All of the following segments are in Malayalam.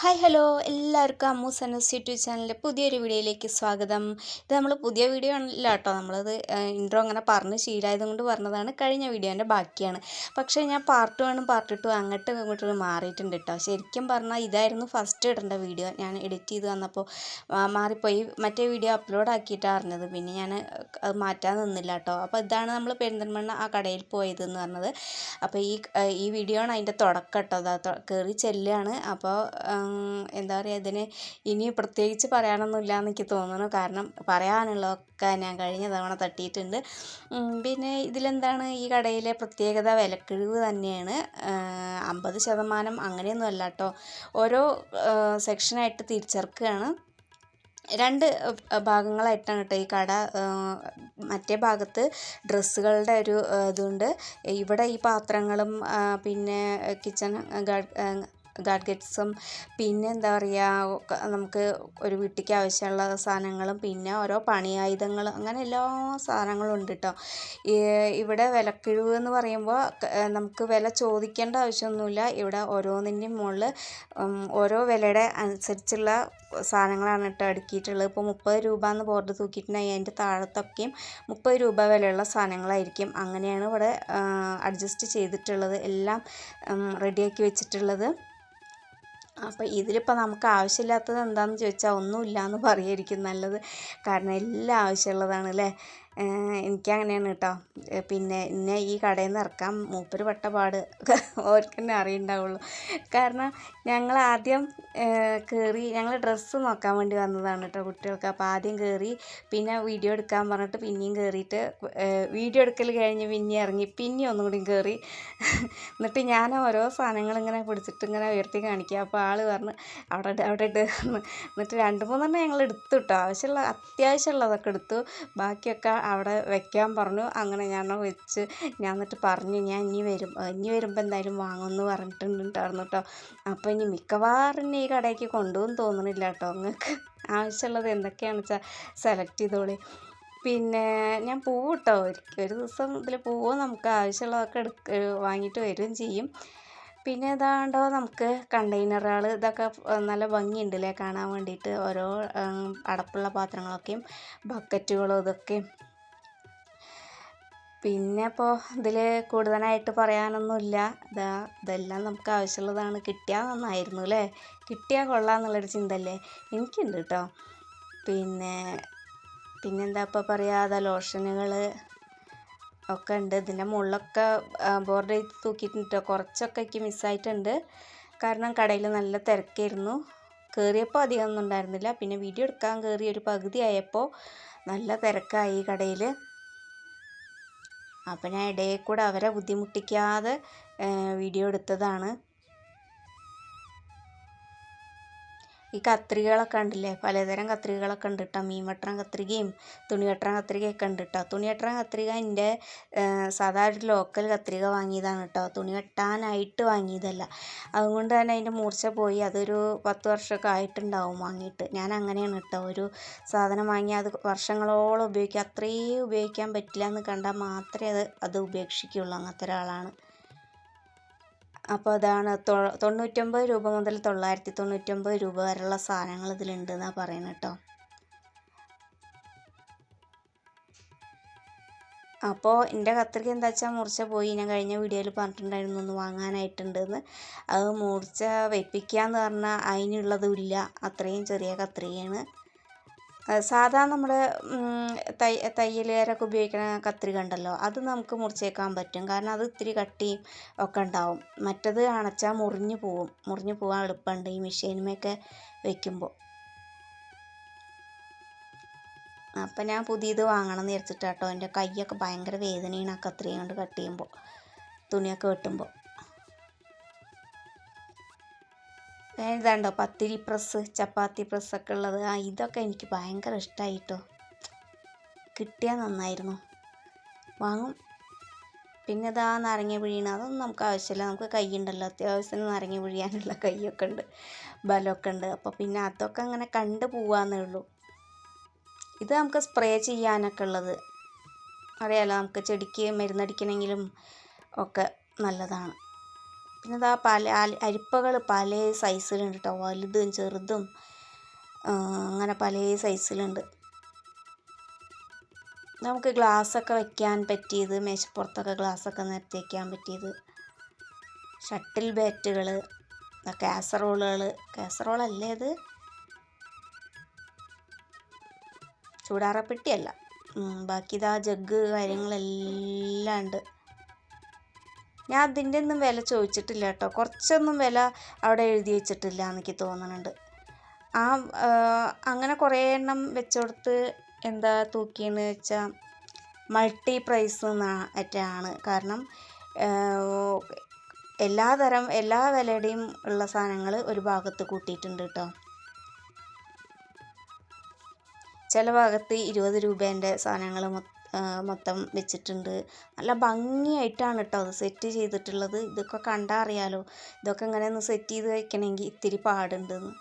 ഹായ് ഹലോ എല്ലാവർക്കും അമ്മൂസ് അനൂസ് യൂട്യൂബ് ചാനലിൻ്റെ പുതിയൊരു വീഡിയോയിലേക്ക് സ്വാഗതം. ഇത് നമ്മൾ പുതിയ വീഡിയോ അല്ല കേട്ടോ, നമ്മളത് ഇൻട്രോ അങ്ങനെ പറഞ്ഞ് ശീലമായത് കൊണ്ട് പറഞ്ഞതാണ്. കഴിഞ്ഞ വീഡിയോൻ്റെ ബാക്കിയാണ്. പക്ഷേ ഞാൻ പാർട്ട് 1 പാർട്ട് 2 അങ്ങോട്ടും ഇങ്ങോട്ടും മാറിയിട്ടുണ്ട് കേട്ടോ. ശരിക്കും പറഞ്ഞാൽ ഇതായിരുന്നു ഫസ്റ്റ് ഇടേണ്ട വീഡിയോ. ഞാൻ എഡിറ്റ് ചെയ്ത് വന്നപ്പോൾ മാറിപ്പോയി. മറ്റേ വീഡിയോ അപ്ലോഡ് ആക്കിയിട്ടാണ് അറിഞ്ഞത്. പിന്നെ ഞാൻ അത് മാറ്റാൻ നിന്നില്ല കേട്ടോ. അപ്പോൾ ഇതാണ് നമ്മൾ പെരിന്തൽമണ്ണ ആ കടയിൽ പോയതെന്ന് പറഞ്ഞത്. അപ്പോൾ ഈ വീഡിയോ ആണ് അതിൻ്റെ തുടക്കം കേട്ടോ. അതാ കയറി ചെല്ലുകയാണ്. അപ്പോൾ എന്താ പറയുക, ഇതിന് ഇനി പ്രത്യേകിച്ച് പറയാനൊന്നുമില്ല എന്ന് എനിക്ക് തോന്നുന്നു. കാരണം പറയാനുള്ളതൊക്കെ ഞാൻ കഴിഞ്ഞ തവണ തട്ടിയിട്ടുണ്ട്. പിന്നെ ഇതിലെന്താണ് ഈ കടയിലെ പ്രത്യേകത, വിലക്കിഴിവ് തന്നെയാണ്. 50% അങ്ങനെയൊന്നും അല്ല കേട്ടോ. ഓരോ സെക്ഷനായിട്ട് തിരിച്ചിറക്കുകയാണ്. 2 ഭാഗങ്ങളായിട്ടാണ് കേട്ടോ ഈ കട. മറ്റേ ഭാഗത്ത് ഡ്രസ്സുകളുടെ ഒരു ഇതുണ്ട്. ഇവിടെ ഈ പാത്രങ്ങളും പിന്നെ കിച്ചൺ ഗാഡ്ഗറ്റ്സും പിന്നെ എന്താ പറയുക, നമുക്ക് ഒരു വീട്ടിലേക്ക് ആവശ്യമുള്ള സാധനങ്ങളും പിന്നെ ഓരോ പണിയായുധങ്ങളും അങ്ങനെ എല്ലാ സാധനങ്ങളും ഉണ്ട് കേട്ടോ. ഇവിടെ വിലക്കിഴിവ് എന്ന് പറയുമ്പോൾ നമുക്ക് വില ചോദിക്കേണ്ട ആവശ്യമൊന്നുമില്ല. ഇവിടെ ഓരോന്നിൻ്റെയും മുകളിൽ ഓരോ വിലയുടെ അനുസരിച്ചുള്ള സാധനങ്ങളാണ് കേട്ടോ അടുക്കിയിട്ടുള്ളത്. ഇപ്പോൾ 30 രൂപ എന്ന് ബോർഡ് തൂക്കിയിട്ടുണ്ടെങ്കിൽ അതിൻ്റെ താഴത്തൊക്കെയും 30 രൂപ വിലയുള്ള സാധനങ്ങളായിരിക്കും. അങ്ങനെയാണ് ഇവിടെ അഡ്ജസ്റ്റ് ചെയ്തിട്ടുള്ളത്, എല്ലാം റെഡിയാക്കി വെച്ചിട്ടുള്ളത്. അപ്പോൾ ഇതിലിപ്പോൾ നമുക്ക് ആവശ്യമില്ലാത്തത് എന്താണെന്ന് ചോദിച്ചാൽ ഒന്നുമില്ല എന്ന് പറയുമായിരിക്കും നല്ലത്. കാരണം എല്ലാം ആവശ്യമുള്ളതാണ് അല്ലേ. എനിക്കങ്ങനെയാണ് കേട്ടോ. പിന്നെ എന്നെ ഈ കടയിൽ നിന്ന് ഇറക്കാൻ മൂപ്പര് പെട്ട പാട് ഓർക്ക് തന്നെ അറിയുണ്ടാവുള്ളൂ. കാരണം ഞങ്ങൾ ആദ്യം കയറി, ഞങ്ങൾ ഡ്രസ്സ് നോക്കാൻ വേണ്ടി വന്നതാണ് കേട്ടോ കുട്ടികൾക്ക്. അപ്പോൾ ആദ്യം കയറി, പിന്നെ വീഡിയോ എടുക്കാൻ പറഞ്ഞിട്ട് പിന്നെയും കയറിയിട്ട് വീഡിയോ എടുക്കൽ കഴിഞ്ഞ് പിന്നെ ഇറങ്ങി, പിന്നെ ഒന്നും കൂടി കയറി. എന്നിട്ട് ഞാൻ ഓരോ സാധനങ്ങൾ ഇങ്ങനെ പിടിച്ചിട്ട് ഇങ്ങനെ ഉയർത്തി കാണിക്കുക. അപ്പോൾ ആൾ പറഞ്ഞ് അവിടെ ഇട്ട്. എന്നിട്ട് 2-3 ഞങ്ങൾ എടുത്തു കേട്ടോ. അത്യാവശ്യമുള്ളതൊക്കെ എടുത്തു. ബാക്കിയൊക്കെ അവിടെ വെക്കാൻ പറഞ്ഞു. അങ്ങനെ ഞാൻ വെച്ച്, ഞാൻ എന്നിട്ട് പറഞ്ഞു ഞാൻ ഇനി വരുമ്പോൾ എന്തായാലും വാങ്ങുമെന്ന് പറഞ്ഞിട്ടുണ്ടായിരുന്നു കേട്ടോ. അപ്പോൾ ഇനി മിക്കവാറും ഈ കടയ്ക്ക് കൊണ്ടുപോകും തോന്നുന്നില്ല കേട്ടോ. നിങ്ങൾക്ക് ആവശ്യമുള്ളത് എന്തൊക്കെയാണെന്ന് വെച്ചാൽ സെലക്ട് ചെയ്തോളി. പിന്നെ ഞാൻ പോവും കേട്ടോ. ഒരു ദിവസം ഇതിൽ പോവും, നമുക്ക് ആവശ്യമുള്ളതൊക്കെ വാങ്ങിയിട്ട് വരികയും ചെയ്യും. പിന്നെ ഇതാണ്ടോ നമുക്ക് കണ്ടെയ്നറുകൾ, ഇതൊക്കെ നല്ല ഭംഗിയുണ്ടല്ലേ കാണാൻ വേണ്ടിയിട്ട്. ഓരോ അടപ്പുള്ള പാത്രങ്ങളൊക്കെയും ബക്കറ്റുകളും ഇതൊക്കെയും. പിന്നെ ഇപ്പോൾ ഇതിൽ കൂടുതലായിട്ട് പറയാനൊന്നുമില്ല. ഇതെല്ലാം നമുക്ക് ആവശ്യമുള്ളതാണ്. കിട്ടിയാൽ നന്നായിരുന്നു അല്ലേ, കിട്ടിയാൽ കൊള്ളാമെന്നുള്ളൊരു ചിന്തല്ലേ എനിക്കുണ്ട് കേട്ടോ. പിന്നെന്താ ഇപ്പോൾ പറയുക, ലോഷനുകൾ ഒക്കെ ഉണ്ട്. ഇതിൻ്റെ മുകളിലൊക്കെ ബോർഡ് ചെയ്ത് തൂക്കിയിട്ടുണ്ട്. കുറച്ചൊക്കെ എനിക്ക് മിസ്സായിട്ടുണ്ട്. കാരണം കടയിൽ നല്ല തിരക്കായിരുന്നു. കയറിയപ്പോൾ അധികമൊന്നും ഉണ്ടായിരുന്നില്ല. പിന്നെ വീഡിയോ എടുക്കാൻ കയറി ഒരു പകുതി ആയപ്പോൾ നല്ല തിരക്കായി കടയിൽ. അപ്പം ഞാൻ ഇടയിൽ കൂടെ അവരെ ബുദ്ധിമുട്ടിക്കാതെ വീഡിയോ എടുത്തതാണ്. ഈ കത്രികകളൊക്കെ ഉണ്ടല്ലേ, പലതരം കത്രികകളൊക്കെ ഉണ്ട് കേട്ടോ. മീൻ വെട്ടണ കത്രികയും തുണി വെട്ടണ കത്രികയൊക്കെ ഉണ്ട് കേട്ടോ. തുണി വെട്ടണ കത്രിക എൻ്റെ സാധാരണ ഒരു ലോക്കൽ കത്രിക വാങ്ങിയതാണ് കേട്ടോ. തുണി വെട്ടാനായിട്ട് വാങ്ങിയതല്ല. അതുകൊണ്ട് തന്നെ അതിൻ്റെ മൂർച്ച പോയി. അതൊരു 10 വർഷമൊക്കെ ആയിട്ടുണ്ടാവും വാങ്ങിയിട്ട്. ഞാൻ അങ്ങനെയാണ് കേട്ടോ, ഒരു സാധനം വാങ്ങി അത് വർഷങ്ങളോളം ഉപയോഗിക്കുക. അത്രയും ഉപയോഗിക്കാൻ പറ്റില്ല എന്ന് കണ്ടാൽ മാത്രമേ അത് ഉപേക്ഷിക്കുകയുള്ളൂ. അങ്ങനത്തെ ഒരാളാണ്. അപ്പോൾ അതാണ് 99 രൂപ മുതൽ 999 രൂപ വരെയുള്ള സാധനങ്ങൾ ഇതിലുണ്ടെന്നാണ് പറയുന്നത് കേട്ടോ. അപ്പോൾ എൻ്റെ കത്രിക എന്താ വെച്ചാൽ മൂർച്ച പോയി. ഞാൻ കഴിഞ്ഞ വീഡിയോയിൽ പറഞ്ഞിട്ടുണ്ടായിരുന്നു ഒന്ന് വാങ്ങാനായിട്ടുണ്ടെന്ന്. അത് മൂർച്ച വെപ്പിക്കുക എന്ന് പറഞ്ഞാൽ അതിനുള്ളതും ഇല്ല. അത്രയും ചെറിയ കത്രികയാണ്. സാധാരണ നമ്മുടെ തയ്യലുകാരൊക്കെ ഉപയോഗിക്കുന്ന കത്രിക ഉണ്ടല്ലോ, അത് നമുക്ക് മുറിച്ചേക്കാൻ പറ്റും. കാരണം അത് ഇത്തിരി കട്ടിയും ഒക്കെ ഉണ്ടാവും. മറ്റത് അണച്ചാൽ മുറിഞ്ഞു പോകാൻ എളുപ്പമുണ്ട് ഈ മെഷീനുമൊക്കെ വെക്കുമ്പോൾ. അപ്പം ഞാൻ പുതിയത് വാങ്ങണം എന്ന് വിചാരിച്ചിട്ടാട്ടോ. എൻ്റെ കൈയൊക്കെ ഭയങ്കര വേദനയാണ് ആ കത്രിക കൊണ്ട് കട്ട് ചെയ്യുമ്പോൾ, തുണിയൊക്കെ വെട്ടുമ്പോൾ. ഇതാണ്ടോ പത്തിരി പ്രസ്, ചപ്പാത്തി പ്രസ്സൊക്കെ ഉള്ളത്. ഇതൊക്കെ എനിക്ക് ഭയങ്കര ഇഷ്ടമായി കേട്ടോ. കിട്ടിയാൽ നന്നായിരുന്നു, വാങ്ങും. പിന്നെ ഇതാ നാരങ്ങ പിഴിയണ, അതൊന്നും നമുക്ക് ആവശ്യമില്ല. നമുക്ക് കൈയുണ്ടല്ലോ, അത്യാവശ്യത്തിന് നാരങ്ങ പിഴിയാനുള്ള കൈയൊക്കെ ഉണ്ട്, ബലമൊക്കെ ഉണ്ട്. അപ്പോൾ പിന്നെ അതൊക്കെ അങ്ങനെ കണ്ടു പോവാന്നേ ഉള്ളൂ. ഇത് നമുക്ക് സ്പ്രേ ചെയ്യാനൊക്കെ ഉള്ളത് അറിയാലോ. നമുക്ക് ചെടിക്ക് മരുന്നടിക്കണമെങ്കിലും ഒക്കെ നല്ലതാണ്. പിന്നെ ഇതാ പല അരിപ്പകൾ പല സൈസിലുണ്ട് കേട്ടോ, വലുതും ചെറുതും അങ്ങനെ പല സൈസിലുണ്ട്. നമുക്ക് ഗ്ലാസ്സൊക്കെ വയ്ക്കാൻ പറ്റിയത്, മേശപ്പുറത്തൊക്കെ ഗ്ലാസ്സൊക്കെ നിരത്തി വയ്ക്കാൻ പറ്റിയത്, ഷട്ടിൽ ബാറ്റുകൾ, കാസറോളല്ലേ അത്, ചൂടാറപ്പെട്ടിയല്ല. ബാക്കി ഇതാ ജഗ് കാര്യങ്ങളെല്ലാം ഉണ്ട്. ഞാൻ അതിൻ്റെ ഒന്നും വില ചോദിച്ചിട്ടില്ല കേട്ടോ, കുറച്ചൊന്നും വില അവിടെ എഴുതി വെച്ചിട്ടില്ല എനിക്ക് തോന്നുന്നുണ്ട്. അങ്ങനെ കുറേ എണ്ണം വെച്ചുകൊടുത്ത് എന്താ തൂക്കിയെന്ന് വെച്ചാൽ മൾട്ടി പ്രൈസ് ആയിട്ടാണ്. കാരണം എല്ലാ വിലയുടെയും ഉള്ള സാധനങ്ങൾ ഒരു ഭാഗത്ത് കൂട്ടിയിട്ടുണ്ട് കേട്ടോ. ചില ഭാഗത്ത് 20 രൂപേൻ്റെ സാധനങ്ങൾ മൊത്തം വെച്ചിട്ടുണ്ട്. നല്ല ഭംഗിയായിട്ടാണ് കേട്ടോ അത് സെറ്റ് ചെയ്തിട്ടുള്ളത്. ഇതൊക്കെ കണ്ടാൽ അറിയാലോ, ഇതൊക്കെ ഇങ്ങനെ ഒന്ന് സെറ്റ് ചെയ്ത് വയ്ക്കണമെങ്കിൽ ഇത്തിരി പാടുണ്ടെന്ന്.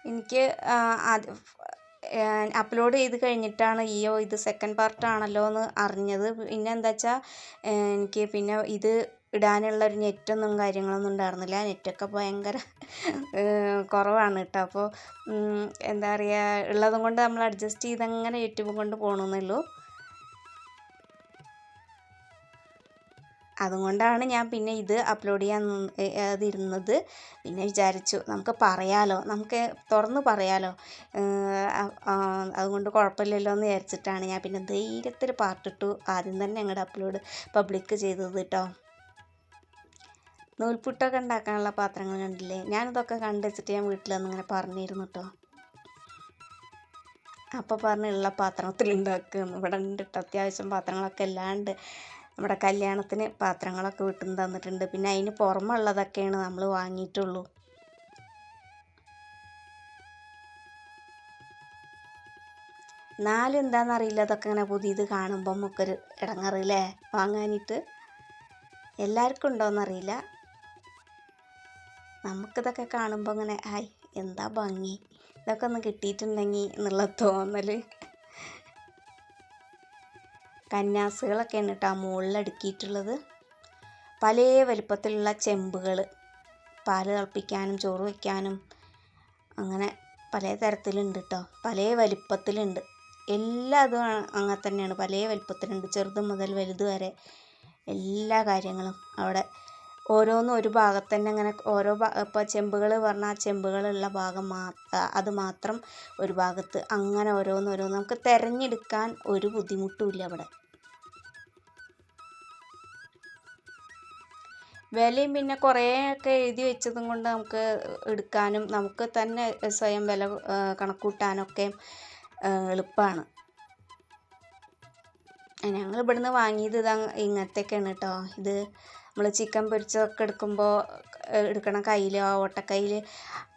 എനിക്ക് അപ്ലോഡ് ചെയ്ത് കഴിഞ്ഞിട്ടാണ് ഇത് സെക്കൻഡ് പാർട്ടാണല്ലോ എന്ന് അറിഞ്ഞത്. പിന്നെ എന്താ വെച്ചാൽ എനിക്ക് പിന്നെ ഇത് ഇടാനുള്ളൊരു നെറ്റൊന്നും കാര്യങ്ങളൊന്നും ഉണ്ടായിരുന്നില്ല. നെറ്റൊക്കെ ഭയങ്കര കുറവാണ് കേട്ടോ. അപ്പോൾ എന്താ പറയുക, ഉള്ളതും കൊണ്ട് നമ്മൾ അഡ്ജസ്റ്റ് ചെയ്തങ്ങനെ യൂട്യൂബ് കൊണ്ട് പോകണമെന്നുള്ളൂ. അതുകൊണ്ടാണ് ഞാൻ പിന്നെ ഇത് അപ്ലോഡ് ചെയ്യാതിരുന്നത്. പിന്നെ വിചാരിച്ചു നമുക്ക് പറയാലോ, നമുക്ക് തുറന്ന് പറയാലോ, അതുകൊണ്ട് കുഴപ്പമില്ലല്ലോ എന്ന് വിചാരിച്ചിട്ടാണ് ഞാൻ പിന്നെ ധൈര്യത്തിൽ പാർട്ടിട്ടു ആദ്യം തന്നെ അങ്ങോട്ട് പബ്ലിക് ചെയ്തത് കേട്ടോ. നൂൽപുട്ടൊക്കെ ഉണ്ടാക്കാനുള്ള പാത്രങ്ങൾ കണ്ടില്ലേ, ഞാനിതൊക്കെ കണ്ടു വെച്ചിട്ട് ഞാൻ വീട്ടിലൊന്നിങ്ങനെ പറഞ്ഞിരുന്നു കേട്ടോ. അപ്പോൾ പറഞ്ഞുള്ള പാത്രത്തിൽ ഉണ്ടാക്കുമെന്ന്. ഇവിടെ ഉണ്ട് കേട്ടോ, അത്യാവശ്യം പാത്രങ്ങളൊക്കെ അല്ലാണ്ട് നമ്മുടെ കല്യാണത്തിന് പാത്രങ്ങളൊക്കെ വീട്ടിൽ നിന്ന് തന്നിട്ടുണ്ട്. പിന്നെ അതിന് പുറമുള്ളതൊക്കെയാണ് നമ്മൾ വാങ്ങിയിട്ടുള്ളൂ. എന്നാലും എന്താണെന്നറിയില്ല, അതൊക്കെ ഇങ്ങനെ പുതിയത് കാണുമ്പം നമുക്കൊരു ഇടങ്ങാറില്ലേ വാങ്ങാനിട്ട്. എല്ലാവർക്കും ഉണ്ടോയെന്നറിയില്ല, നമുക്കിതൊക്കെ കാണുമ്പോൾ ഇങ്ങനെ ഹായ് എന്താ ഭംഗി, ഇതൊക്കെ ഒന്ന് കിട്ടിയിട്ടുണ്ടെങ്കിൽ എന്നുള്ള തോന്നൽ. കന്നാസുകളൊക്കെയാണ് കേട്ടോ മുകളിൽ അടുക്കിയിട്ടുള്ളത്. പല വലിപ്പത്തിലുള്ള ചെമ്പുകൾ, പാല് തിളപ്പിക്കാനും ചോറ് വയ്ക്കാനും അങ്ങനെ പല തരത്തിലുണ്ട് കേട്ടോ, പല വലിപ്പത്തിലുണ്ട്. അതും അങ്ങനെ തന്നെയാണ്, പല വലിപ്പത്തിലുണ്ട്, ചെറുത് മുതൽ വലുത് വരെ എല്ലാ കാര്യങ്ങളും അവിടെ ഓരോന്നും ഒരു ഭാഗത്ത് തന്നെ അങ്ങനെ ഇപ്പോൾ ചെമ്പുകൾ പറഞ്ഞാൽ ആ ചെമ്പുകളുള്ള ഭാഗം അത് മാത്രം ഒരു ഭാഗത്ത്, അങ്ങനെ ഓരോന്ന് നമുക്ക് തിരഞ്ഞെടുക്കാൻ ഒരു ബുദ്ധിമുട്ടുമില്ല അവിടെ. വിലയും പിന്നെ കുറേയൊക്കെ എഴുതി വെച്ചതും കൊണ്ട് നമുക്ക് എടുക്കാനും നമുക്ക് തന്നെ സ്വയം വില കണക്കൂട്ടാനൊക്കെ എളുപ്പമാണ്. ഞങ്ങൾ ഇവിടുന്ന് വാങ്ങിയത് ഇങ്ങനത്തെയൊക്കെയാണ് കേട്ടോ. ഇത് നമ്മൾ ചിക്കൻ പൊരിച്ചതൊക്കെ എടുക്കണ കയ്യിൽ, ഓട്ടക്കയ്യിൽ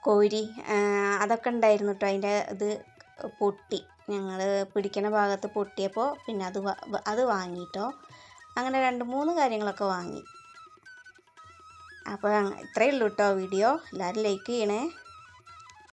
കോരി അതൊക്കെ ഉണ്ടായിരുന്നു കേട്ടോ. അതിൻ്റെ ഇത് പൊട്ടി, ഞങ്ങൾ പിടിക്കണ ഭാഗത്ത് പൊട്ടിയപ്പോൾ പിന്നെ അത് വാങ്ങിയിട്ടോ. അങ്ങനെ 2-3 കാര്യങ്ങളൊക്കെ വാങ്ങി. അപ്പോൾ ഇത്രയേ ഉള്ളൂ കേട്ടോ വീഡിയോ. എല്ലാവരും ലൈക്ക് ചെയ്യണേ.